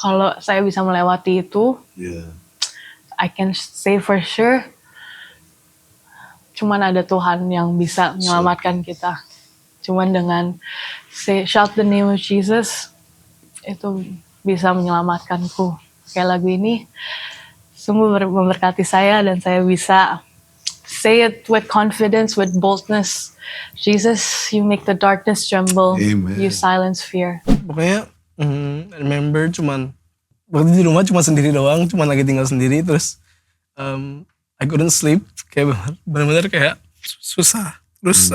kalau saya bisa melewati itu, I can say for sure, cuman ada Tuhan yang bisa menyelamatkan kita. Cuman dengan shout the name of Jesus, itu bisa menyelamatkanku. Kayak lagu ini sungguh memberkati saya dan saya bisa say it with confidence, with boldness. Jesus, you make the darkness tremble. Amen. You silence fear. Pokoknya remember cuman waktu di rumah cuma sendiri doang, cuma lagi tinggal sendiri, terus I couldn't sleep, kayak benar-benar kayak susah. Terus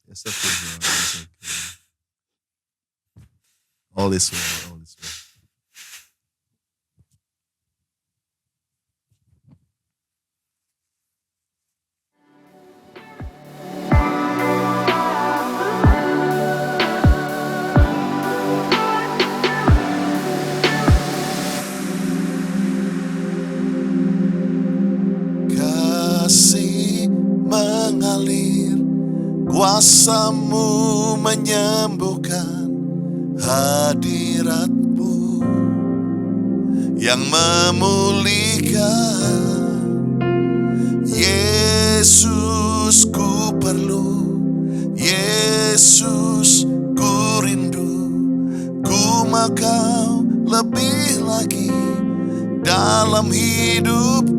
It's okay, bro. It's okay. All is well. All is well. Kasih mengalir, kuasa-Mu menyembuhkan, hadirat-Mu yang memulihkan. Yesus ku perlu, Yesus ku rindu, ku mau Kau lebih lagi dalam hidupku.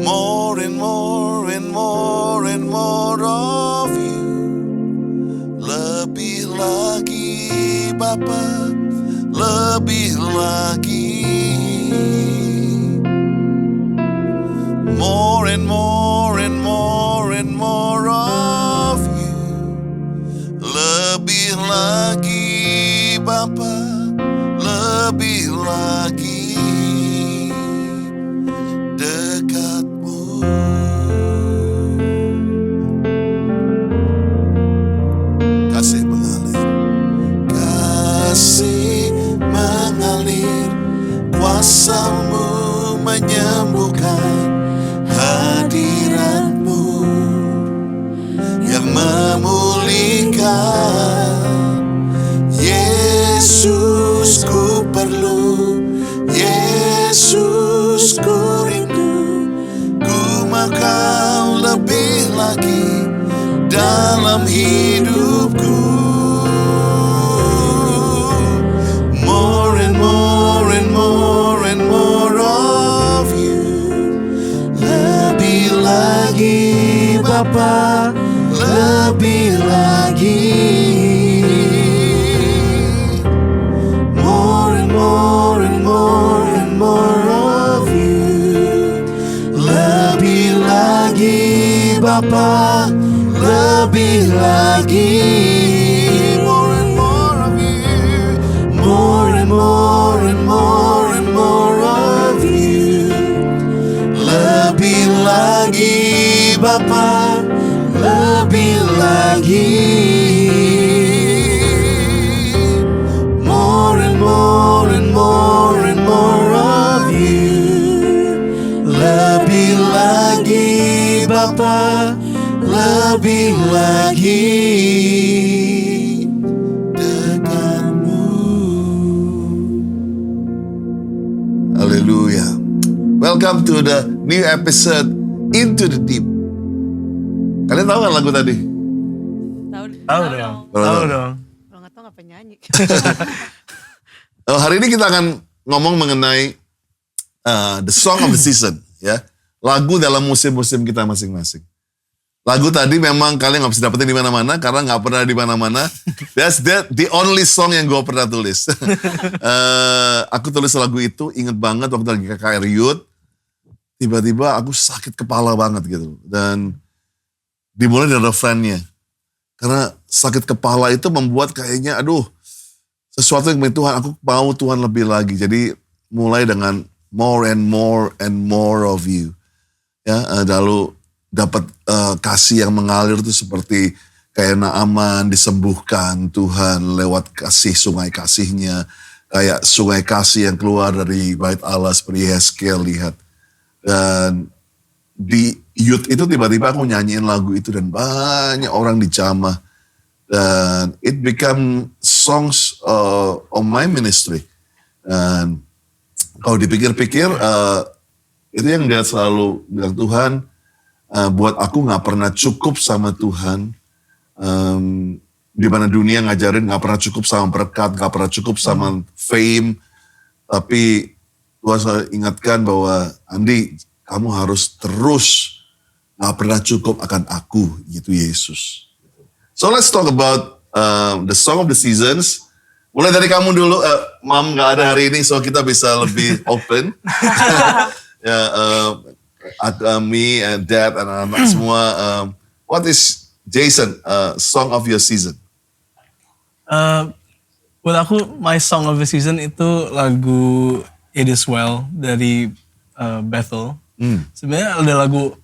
More and more and more and more of you. Lebih lagi Bapa, lebih lagi. More and more and more and more of you. Lebih lagi Bapa, lebih lagi. Kasih mengalir, kasih mengalir, kuasa-Mu menyembuhkan, hadirat-Mu yang memulihkan. Yesus ku perlu, Yesus ku rindu, ku mau Kau lebih lagi dalam hidupku. More and more and more and more of you. Lebih lagi Bapa, lebih lagi. More and more and more and more of you. Lebih lagi Bapa, lebih lagi. More and more of you. More and more and more and more of you. Lebih lagi Bapa, lebih lagi. More and more and more and more of you. Lebih lagi Bapa, lebih lagi dekatmu. Haleluya. Welcome to the new episode Into the Deep. Kalian tahu kan lagu tadi? Tahu dong. Kalau nggak tahu nggak penyanyi. Hari ini kita akan ngomong mengenai the song of the season, ya. Lagu dalam musim-musim kita masing-masing. Lagu tadi memang kalian nggak bisa dapetin di mana-mana karena nggak pernah di mana-mana. That's the only song yang gue pernah tulis. Aku tulis lagu itu, inget banget waktu lagi KKR Youth. Tiba-tiba aku sakit kepala banget gitu. Dan dimulai dari refrainnya. Karena sakit kepala itu membuat kayaknya, aduh, sesuatu yang Tuhan, aku mau Tuhan lebih lagi. Jadi mulai dengan more and more and more of you. Ya, lalu dapat kasih yang mengalir itu seperti kayak Naaman disembuhkan Tuhan lewat kasih, sungai kasihnya. kayak sungai kasih yang keluar dari bait Allah seperti Yeskel lihat. Dan di youth itu tiba-tiba aku nyanyiin lagu itu dan banyak orang dijamah. Dan it become songs of my ministry. Dan kalau dipikir-pikir, itu yang dia selalu bilang, Tuhan, buat aku gak pernah cukup sama Tuhan. Di mana dunia ngajarin gak pernah cukup sama berkat, gak pernah cukup sama fame. Tapi Tuhan selalu ingatkan bahwa, Andi, kamu harus terus gak pernah cukup akan aku, gitu Yesus. So let's talk about the song of the seasons. Mulai dari kamu dulu, Mam gak ada hari ini, so kita bisa lebih open. Me and Dad and anak semua. What is, Jason, song of your season? Buat aku, my song of the season itu lagu It Is Well dari Bethel. Sebenarnya ada lagu,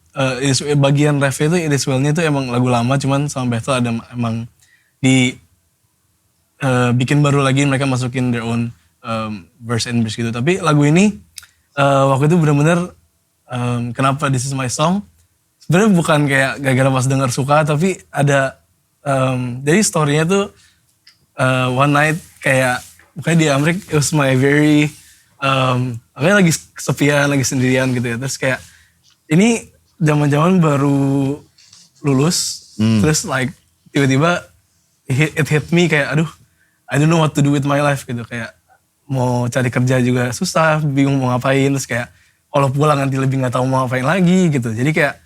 bagian ref itu It Is Well-nya itu emang lagu lama, cuman sama Bethel ada emang di bikin baru lagi, mereka masukin their own verse and verse gitu. Tapi lagu ini waktu itu benar-benar kenapa this is my song, sebenarnya bukan kayak gara-gara pas denger suka, tapi ada jadi story-nya tuh one night kayak pokoknya di Amerika, it was my very aku lagi kesepian, lagi sendirian gitu ya. Terus kayak ini zaman-zaman baru lulus, terus like tiba-tiba it hit me kayak aduh, I don't know what to do with my life gitu, kayak mau cari kerja juga susah, bingung mau ngapain, terus kayak kalau pulang nanti lebih nggak tahu mau ngapain lagi gitu. Jadi kayak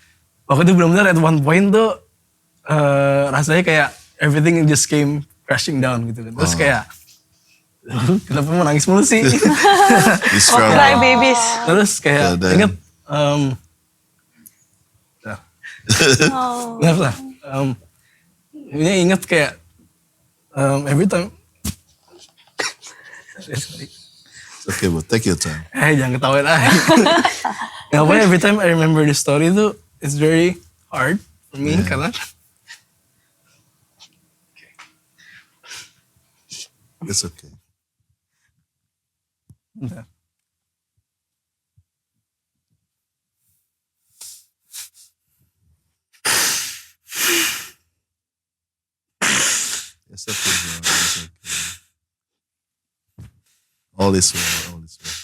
waktu itu benar-benar at one point tuh rasanya kayak everything just came crashing down gitu. Terus kayak kenapa mau nangis mulu sih? Cry babies. Terus kayak inget lah. Ini inget kayak every time. It's okay, but take your time. Jangan ketawain aja. Ya, pokoknya every time I remember the story itu, it's very hard for me karena It's okay. bentar. It's okay, bro. It's okay. All is well, all is well.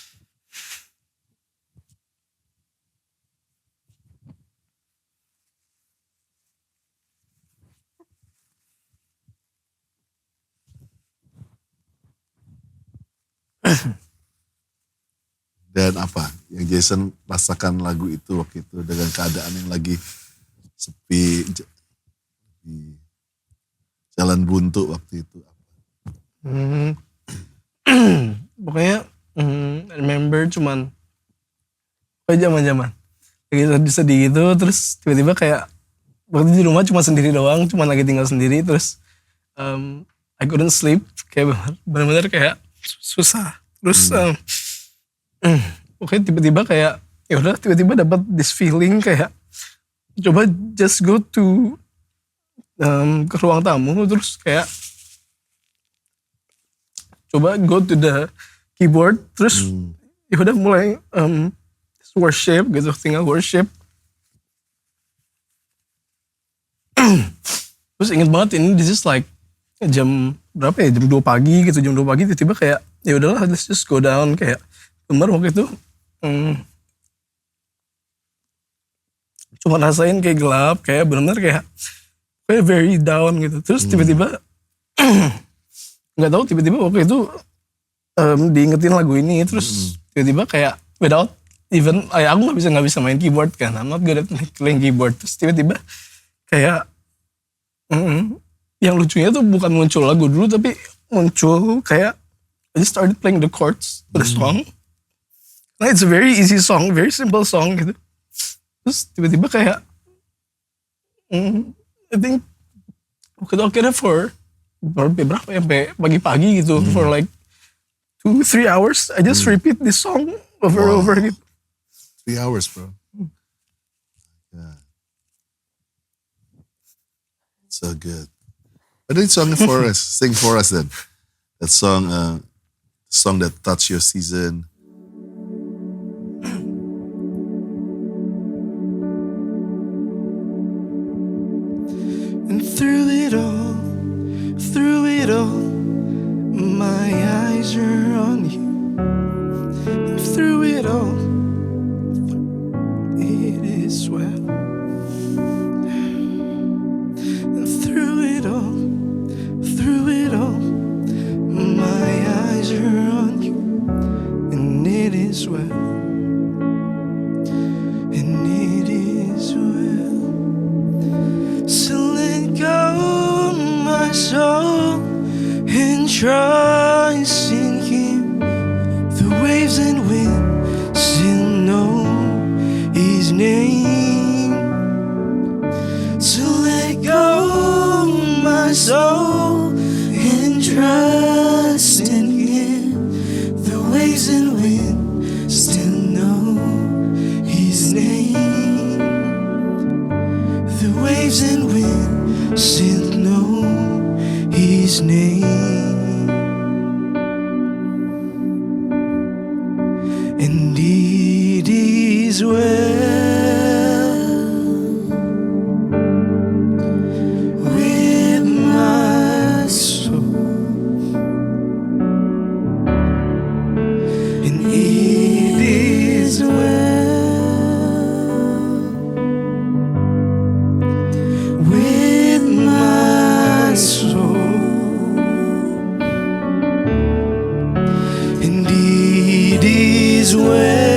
Dan apa yang Jason rasakan lagu itu waktu itu dengan keadaan yang lagi sepi, di jalan buntu waktu itu? Pokoknya I remember cuman zaman-zaman lagi sedih gitu, terus tiba-tiba kayak waktu di rumah cuma sendiri doang, cuma lagi tinggal sendiri, terus I couldn't sleep, kayak benar-benar kayak susah. Terus pokoknya tiba-tiba kayak ya udah, tiba-tiba dapat this feeling kayak coba just go to ke ruang tamu, terus kayak coba go to the keyboard, terus ya udah mulai worship gitu, tinggal worship. Terus inget banget ini this is like jam berapa ya, jam 2 pagi gitu, jam 2 pagi tiba-tiba kayak ya udahlah, let's just go down, kayak kemarin waktu itu cuma rasain kayak gelap, kayak benar-benar kayak very down gitu. Terus tiba-tiba nggak tahu, tiba-tiba waktu itu diingetin lagu ini, terus tiba-tiba kayak without even aku nggak bisa main keyboard kan, I'm not good at playing keyboard. Terus tiba-tiba kayak yang lucunya tuh bukan muncul lagu dulu, tapi muncul kayak I just started playing the chords to the song. Nah, it's a very easy song, very simple song gitu. Terus tiba-tiba kayak I think waktu itu akhirnya for berapa ya, sampai pagi-pagi gitu, for like 2-3 hours I just repeat this song over and over gitu. 3 hours, bro. Yeah. So good. But it's song for us. Sing for us then. That song, song that touched your season. And through it all, my eyes are on you. And through it all, it is well. And through it all, my eyes are on you. And it is well. And it is well. So let go, my soul, and trust in Him. The waves and wind still know His name. So let go, my soul, and trust in Him. The waves and wind still know His name. The waves and wind still know His name. And it is well with my soul. And it is well with my soul. And it is well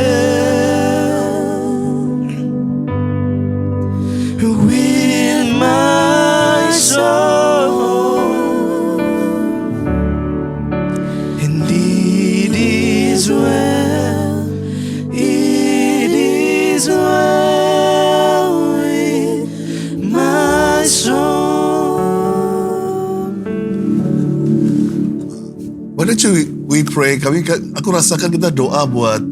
with my soul. And it is well, it is well with my soul. Why don't we pray? Aku rasakan kita doa buat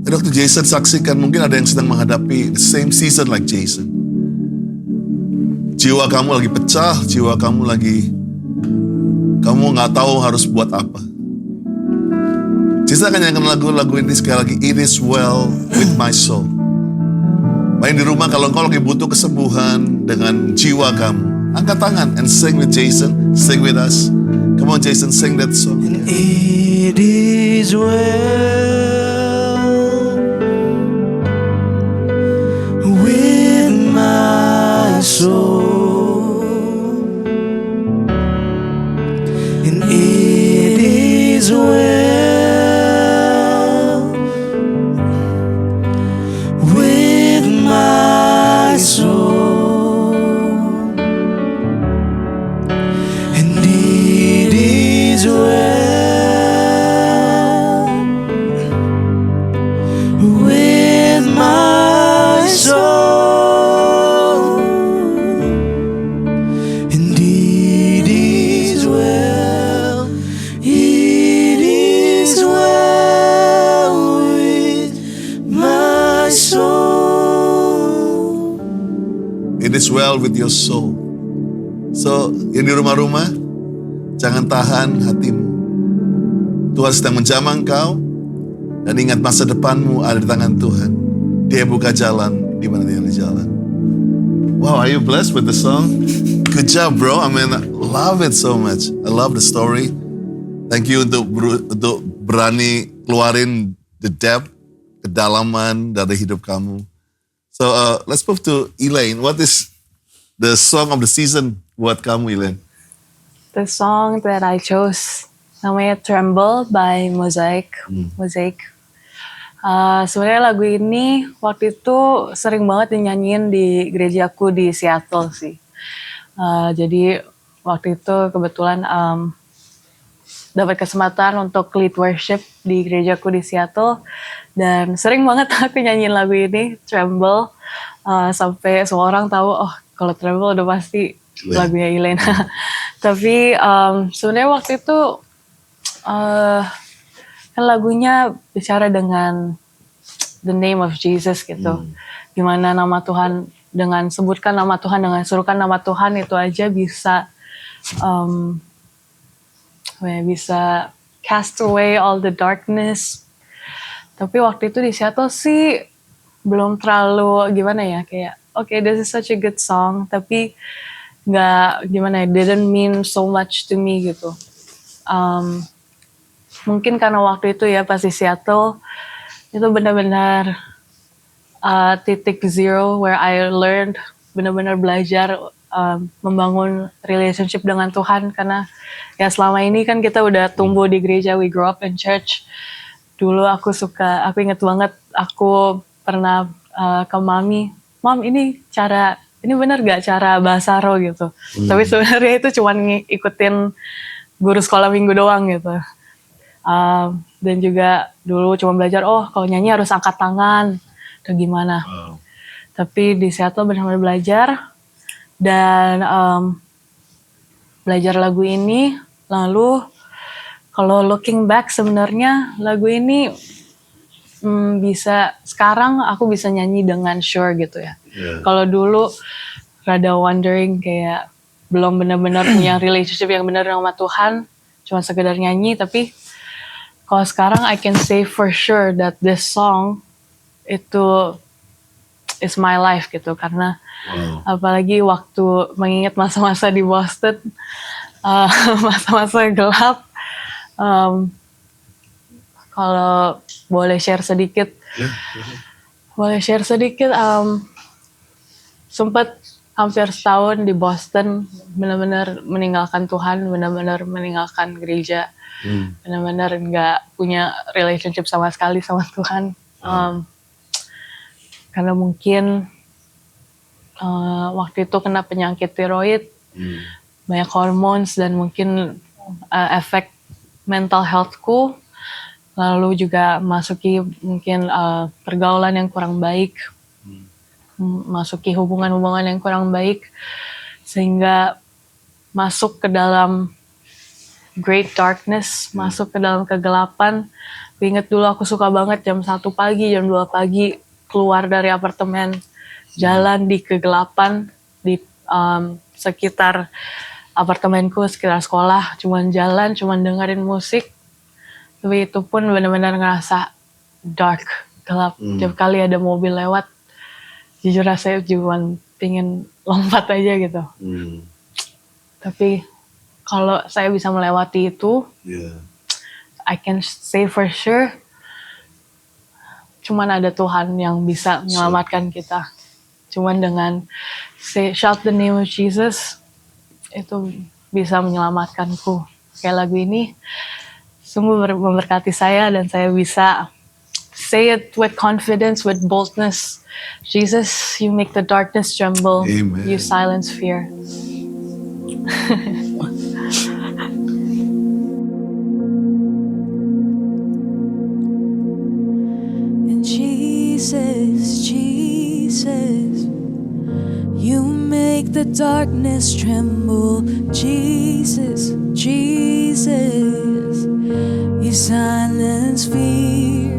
Dr. Jason saksikan, mungkin ada yang sedang menghadapi the same season like Jason. Jiwa kamu lagi pecah, jiwa kamu nggak tahu harus buat apa. Jason akan nyanyikan lagu-lagu ini sekali lagi, It is well with my soul. Main di rumah, kalau engkau lagi butuh kesembuhan dengan jiwa kamu, angkat tangan and sing with Jason, sing with us. Come on Jason, sing that song. And it is well with my soul. And it is well with my soul. And it is well with my soul. And it is well, it is well with my soul. It is well with your soul. So, yang di rumah-rumah, jangan tahan hatimu. Tuhan sedang menjamah engkau, dan ingat masa depanmu ada di tangan Tuhan. Dia buka jalan di mana dia ada jalan. Wow, are you blessed with the song? Good job, bro. I mean, I love it so much. I love the story. Thank you untuk berani keluarin the depth, kedalaman dari hidup kamu. So, let's move to Elaine. What is the song of the season buat kamu, Elaine? The song that I chose namanya Tremble by Mosaic. Sebenarnya lagu ini waktu itu sering banget dinyanyiin di gerejaku di Seattle sih. Jadi waktu itu kebetulan dapat kesempatan untuk lead worship di gerejaku di Seattle, dan sering banget aku nyanyiin lagu ini Tremble, sampai semua orang tahu, oh kalau Tremble udah pasti lagunya Elaine. Tapi sebenarnya waktu itu kan lagunya bicara dengan the name of Jesus gitu. Gimana nama Tuhan, dengan sebutkan nama Tuhan, dengan suruhkan nama Tuhan itu aja bisa bisa cast away all the darkness. Tapi waktu itu di Seattle sih belum terlalu gimana ya, kayak okay, this is such a good song, tapi nggak gimana ya, didn't mean so much to me gitu. Mungkin karena waktu itu ya pas di Seattle itu benar-benar titik zero where I learned, benar-benar belajar membangun relationship dengan Tuhan, karena ya selama ini kan kita udah tumbuh di gereja, we grew up in church. Dulu aku inget banget aku pernah ke Mami, Mom ini bener gak cara bahasa roh gitu. Tapi sebenarnya itu cuma ngikutin guru sekolah minggu doang gitu. Dan juga dulu cuma belajar, kalau nyanyi harus angkat tangan atau gimana. Tapi di Seattle benar-benar belajar dan belajar lagu ini. Lalu kalau looking back sebenarnya lagu ini sekarang aku bisa nyanyi dengan sure gitu ya. Kalau dulu rada wondering, kayak belum benar-benar punya relationship yang benar sama Tuhan, cuma sekedar nyanyi. Tapi kalau sekarang I can say for sure that this song itu is my life gitu, karena apalagi waktu mengingat masa-masa di Boston, masa-masa gelap. Kalau boleh share sedikit, sempat hampir setahun di Boston, benar-benar meninggalkan Tuhan, benar-benar meninggalkan gereja, benar-benar nggak punya relationship sama sekali sama Tuhan. Karena mungkin waktu itu kena penyakit tiroid, banyak hormones, dan mungkin efek mental healthku. Lalu juga masuki mungkin pergaulan yang kurang baik, masuki hubungan-hubungan yang kurang baik, sehingga masuk ke dalam great darkness, masuk ke dalam kegelapan. Ingat dulu aku suka banget jam 1 pagi, jam 2 pagi keluar dari apartemen, jalan di kegelapan di sekitar apartemenku, sekitar sekolah, cuman jalan, cuman dengerin musik. Tapi itu pun benar-benar ngerasa dark, gelap. Tiap kali ada mobil lewat, jujur rasanya cuma pengen lompat aja gitu. Tapi kalau saya bisa melewati itu, I can say for sure, cuman ada Tuhan yang bisa menyelamatkan kita. Cuman dengan shout the name of Jesus, itu bisa menyelamatkanku. Kayak lagu ini sungguh memberkati saya, dan saya bisa say it with confidence, with boldness. Jesus, you make the darkness tremble. Amen. You silence fear. And Jesus, Jesus, you make the darkness tremble. Jesus, Jesus, you silence fear.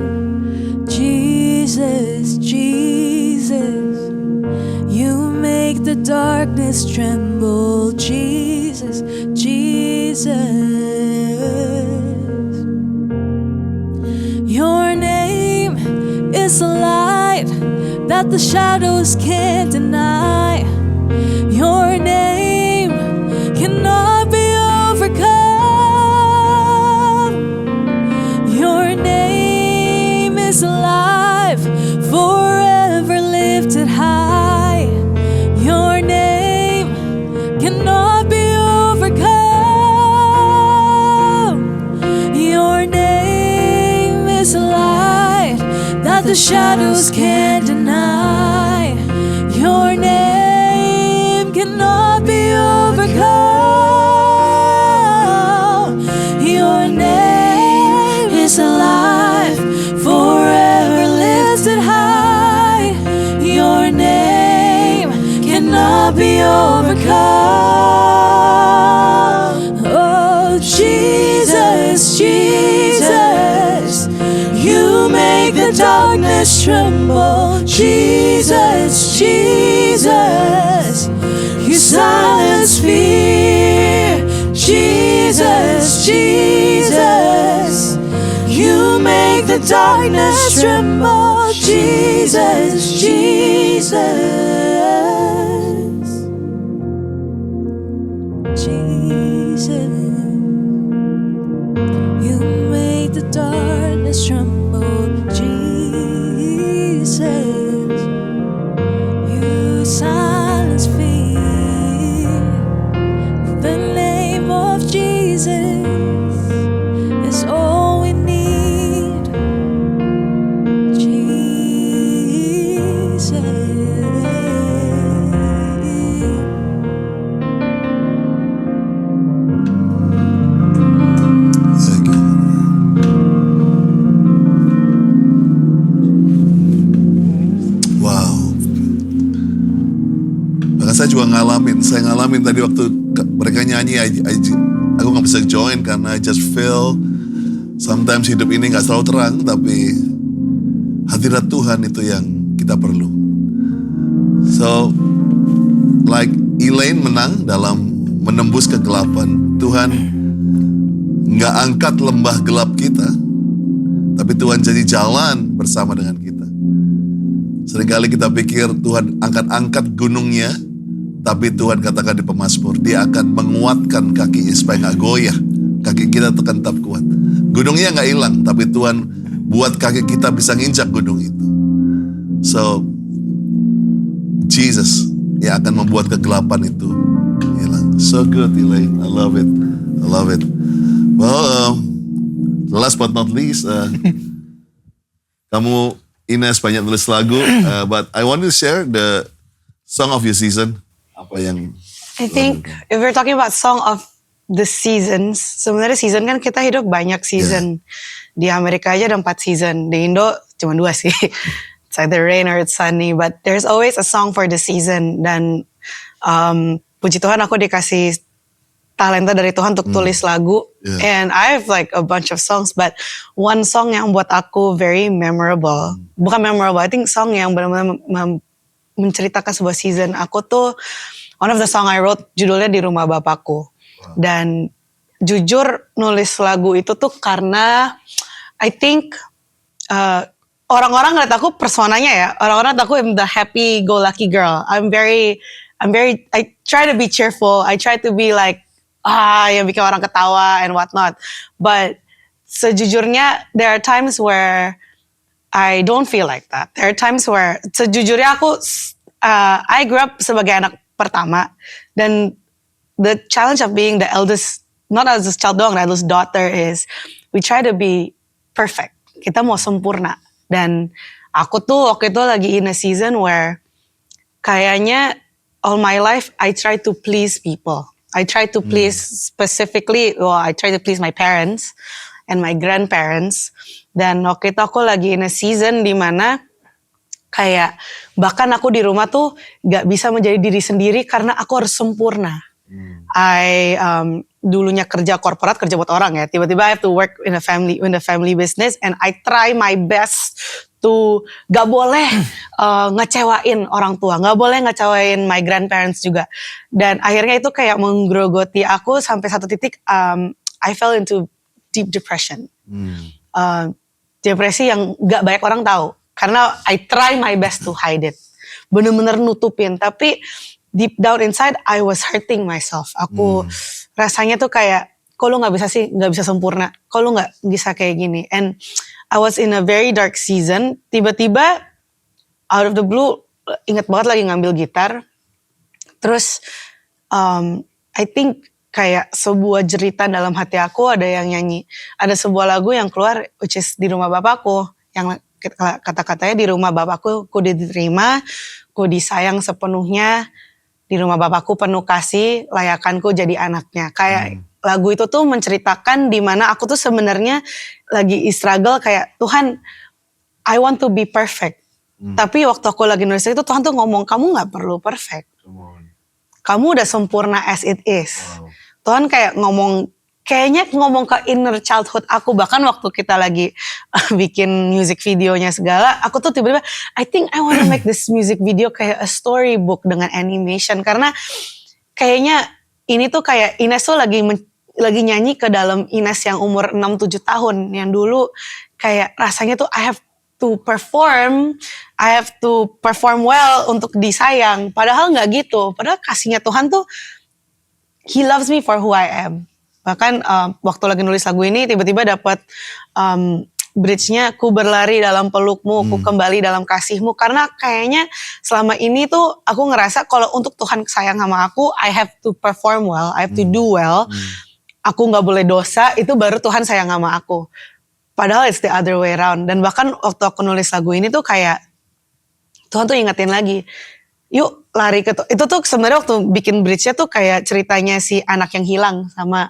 Jesus, Jesus, you make the darkness tremble. Jesus, Jesus, your name is a light that the shadows can't deny. Your name cannot be overcome. Your name is alive, forever lifted high. Your name cannot be overcome. Your name is a light that the shadows can't deny. Your name cannot be overcome. Your name is alive, forever lifted high. Your name cannot be overcome. Oh, Jesus, Jesus, you make the darkness tremble. Jesus, Jesus, you silence fear. Jesus, Jesus, you make the darkness tremble. Jesus, Jesus, Jesus, you make the darkness tremble. Jesus, you silence fear. The name of Jesus is all we need. Jesus. Thank you. Wow. Bahkan saya juga ngalamin. Saya ngalamin tadi waktu mereka nyanyi, aku nggak bisa join karena I just feel sometimes hidup ini nggak selalu terang, tapi hadirat Tuhan itu yang kita perlu. So, like Elaine menang dalam menembus kegelapan. Tuhan nggak angkat lembah gelap kita, tapi Tuhan jadi jalan bersama dengan kita. Seringkali kita pikir Tuhan angkat-angkat gunungnya, tapi Tuhan katakan di Pemazmur, Dia akan menguatkan kakinya supaya nggak goyah. Kaki kita akan tetap kuat. Gunungnya nggak hilang, tapi Tuhan buat kaki kita bisa nginjak gunung itu. So, Jesus yang akan membuat kegelapan itu hilang. So good, Elaine. I love it. I love it. Well, last but not least, kamu Ines banyak tulis lagu, but I want to share the song of your season. Apa yang I think if we're talking about song of the seasons, sebenarnya season kan kita hidup banyak season. Di Amerika aja ada 4 season, di Indo cuma 2 sih. It's either rain or it's sunny, but there's always a song for the season. Dan puji Tuhan aku dikasih talenta dari Tuhan untuk tulis lagu. And I have like a bunch of songs, but one song yang buat aku very memorable. Bukan memorable, I think song yang benar-benar menceritakan sebuah season. Aku tuh, one of the song I wrote, judulnya Di Rumah Bapakku. Dan jujur nulis lagu itu tuh karena I think orang-orang ngeliat aku personanya ya, orang-orang ngeliat aku I'm the happy go lucky girl. I try to be cheerful. I try to be like yang bikin orang ketawa and whatnot. But sejujurnya there are times where I don't feel like that. There are times where sejujurnya aku I grew up sebagai anak pertama, dan the challenge of being the eldest, not as a child doang, the eldest daughter is we try to be perfect. Kita mau sempurna. Dan aku tuh waktu itu lagi in a season where kayaknya all my life I try to please people. I try to please I try to please my parents and my grandparents. Dan waktu itu aku lagi in a season di mana kayak bahkan aku di rumah tuh gak bisa menjadi diri sendiri karena aku harus sempurna. I dulunya kerja korporat, kerja buat orang ya. Tiba-tiba I have to work in a family business, and I try my best to gak boleh ngecewain orang tua, gak boleh ngecewain my grandparents juga. Dan akhirnya itu kayak menggerogoti aku sampai satu titik I fell into deep depression. Depresi yang gak banyak orang tahu karena I try my best to hide it, bener-bener nutupin. Tapi deep down inside I was hurting myself. Aku rasanya tuh kayak, kok lu gak bisa sempurna, kok lu gak bisa kayak gini. And I was in a very dark season. Tiba-tiba out of the blue, inget banget lagi ngambil gitar. Terus I think kayak sebuah jeritan dalam hati aku ada yang nyanyi. Ada sebuah lagu yang keluar, which is Di Rumah Bapakku. Yang kata-katanya, di rumah Bapakku ku diterima, ku disayang sepenuhnya. Di rumah Bapakku penuh kasih, layakanku jadi anaknya. Kayak lagu itu tuh menceritakan di mana aku tuh sebenarnya lagi struggle kayak, Tuhan, I want to be perfect. Tapi waktu aku lagi nulis itu, Tuhan tuh ngomong, kamu gak perlu perfect. Kamu udah sempurna as it is. Tuhan kayak kayaknya ngomong ke inner childhood aku. Bahkan waktu kita lagi bikin music videonya segala, aku tuh tiba-tiba, I think I wanna make this music video kayak a storybook dengan animation. Karena kayaknya ini tuh kayak Ines tuh lagi lagi nyanyi ke dalam Ines yang umur 6-7 tahun. Yang dulu kayak rasanya tuh I have to perform well untuk disayang. Padahal gak gitu. Padahal kasihnya Tuhan tuh, He loves me for who I am. Bahkan waktu lagi nulis lagu ini tiba-tiba dapat bridge-nya, ku berlari dalam pelukmu, ku kembali dalam kasihmu. Karena kayaknya selama ini tuh aku ngerasa kalau untuk Tuhan sayang sama aku, I have to perform well, I have to do well. Aku gak boleh dosa, itu baru Tuhan sayang sama aku. Padahal it's the other way around. Dan bahkan waktu aku nulis lagu ini tuh kayak, Tuhan tuh ingetin lagi, yuk lari ke itu tuh sebenarnya waktu bikin bridge-nya tuh kayak ceritanya si anak yang hilang sama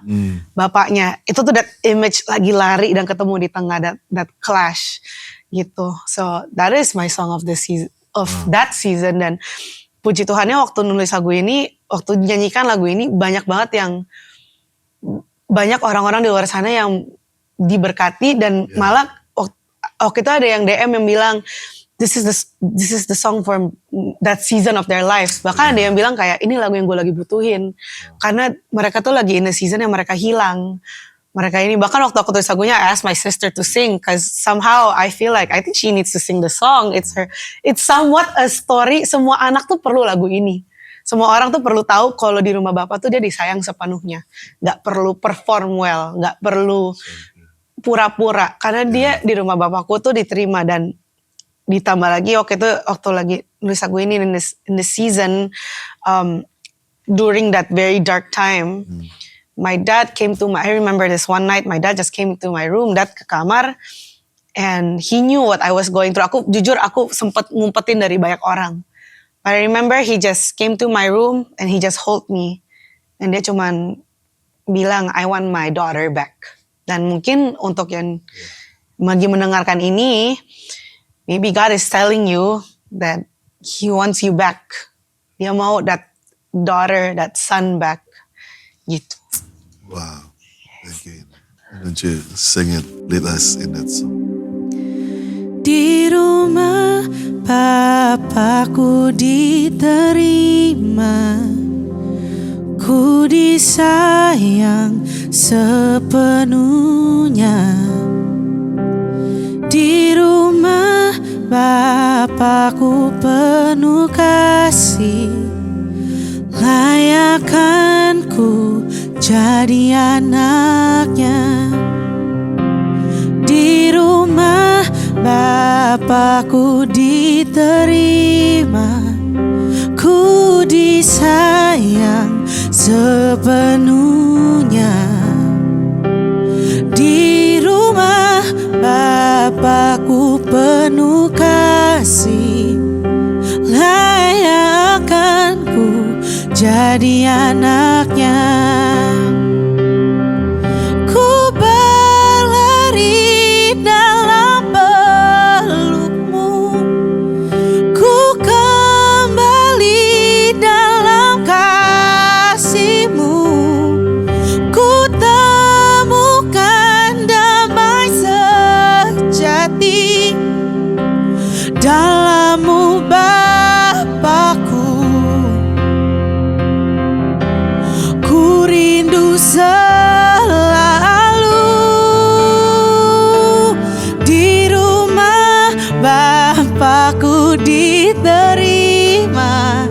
bapaknya. Itu tuh that image lagi lari dan ketemu di tengah that clash gitu. So that is my song of the season, of that season. Dan puji Tuhannya waktu nulis lagu ini, waktu nyanyikan lagu ini banyak banget orang-orang di luar sana yang diberkati dan malah waktu itu ada yang DM yang bilang this is the song for that season of their lives. Bahkan ada yang bilang kayak ini lagu yang gue lagi butuhin. Karena mereka tuh lagi in a season yang mereka hilang. Mereka ini bahkan waktu aku tulis lagunya I asked my sister to sing cause somehow I feel like I think she needs to sing the song. It's somewhat a story. Semua anak tuh perlu lagu ini. Semua orang tuh perlu tahu kalau di rumah Bapak tuh dia disayang sepenuhnya. Gak perlu perform well, gak perlu pura-pura. Karena dia di rumah Bapakku tuh diterima. Dan ditambah lagi waktu lagi nulis lagu ini in the season during that very dark time, my dad I remember this one night, my dad just came to my room, dad ke kamar, and he knew what I was going through. Aku sempet ngumpetin dari banyak orang. But I remember he just came to my room and he just hold me, and dia cuman bilang I want my daughter back. Dan mungkin untuk yang lagi mendengarkan ini, maybe God is telling you that He wants you back. Dia mau that daughter, that son back. Gitu. Wow. Thank you. Don't you sing it, lead us in that song. Di rumah Bapakku diterima, ku disayang sepenuhnya. Di rumah Bapakku penuh kasih, layakkan ku jadi anaknya. Di rumah Bapakku diterima, ku disayang sepenuhnya. Di rumah Bapakku penuh kasih, layakkan ku jadi anaknya. Ku berlari dalam pelukmu, ku kembali dalam kasihmu, ku temukan damai sejati dalam-Mu Bapakku. Ku rindu selalu di rumah Bapakku diterima,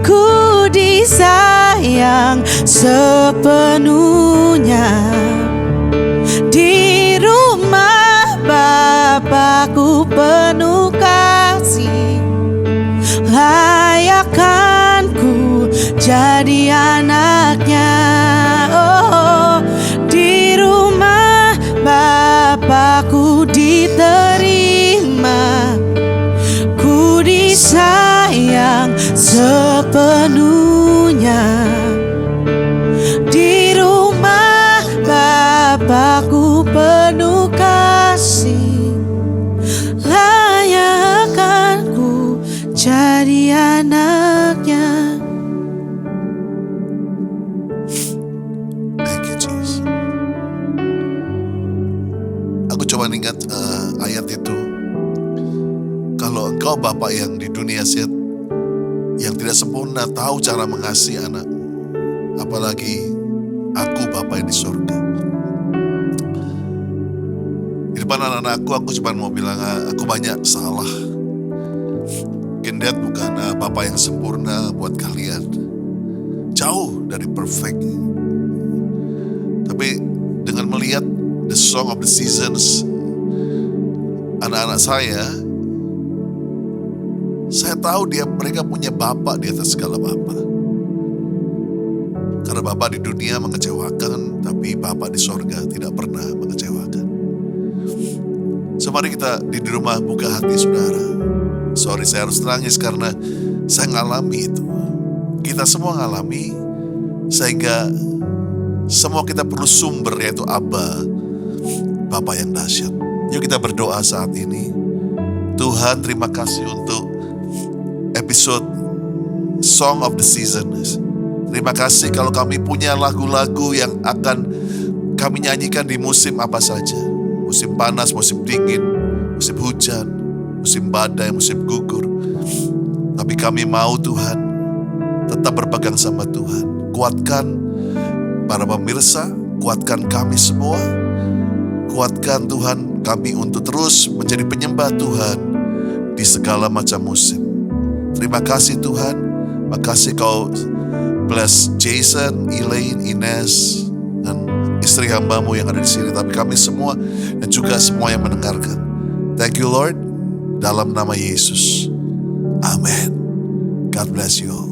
ku disayang sepenuhnya. Di rumah Bapakku penuh kasih, layakkan ku jadi anaknya. Oh, di rumah Bapakku diterima, ku disayang sepenuhnya. Di rumah Bapakku penuh kasih, layakkan ku jadi anaknya. Thank you, Jesus. Aku coba ingat ayat itu. Kalau engkau Bapa yang di dunia yang tidak sempurna tahu cara mengasihi anak, apalagi aku Bapa yang di sorga. Di depan anak-anakku, aku cuma mau bilang, aku banyak salah. Mungkin Dad bukan Bapa yang sempurna buat kalian. Jauh dari perfect. Tapi dengan melihat the song of the seasons, anak-anak saya tahu mereka punya Bapa di atas segala Bapa. Karena Bapa di dunia mengecewakan, tapi Bapa di sorga tidak pernah mengecewakan. So mari kita di rumah buka hati saudara. Sorry saya harus nangis karena saya ngalami itu. Kita semua ngalami, sehingga semua kita perlu sumber, yaitu Abba, Bapa yang dahsyat. Yuk kita berdoa saat ini. Tuhan, terima kasih untuk episode Song of the Seasons. Terima kasih kalau kami punya lagu-lagu yang akan kami nyanyikan di musim apa saja. Musim panas, musim dingin, musim hujan, musim badai, musim gugur. Tapi kami mau Tuhan tetap berpegang sama Tuhan. Kuatkan para pemirsa, kuatkan kami semua. Kuatkan Tuhan kami untuk terus menjadi penyembah Tuhan di segala macam musim. Terima kasih Tuhan. Makasih kau bless Jason, Elaine, Ines, dan istri hambamu yang ada di sini. Tapi kami semua dan juga semua yang mendengarkan. Thank you Lord. Dalam nama Yesus. Amen. God bless you all.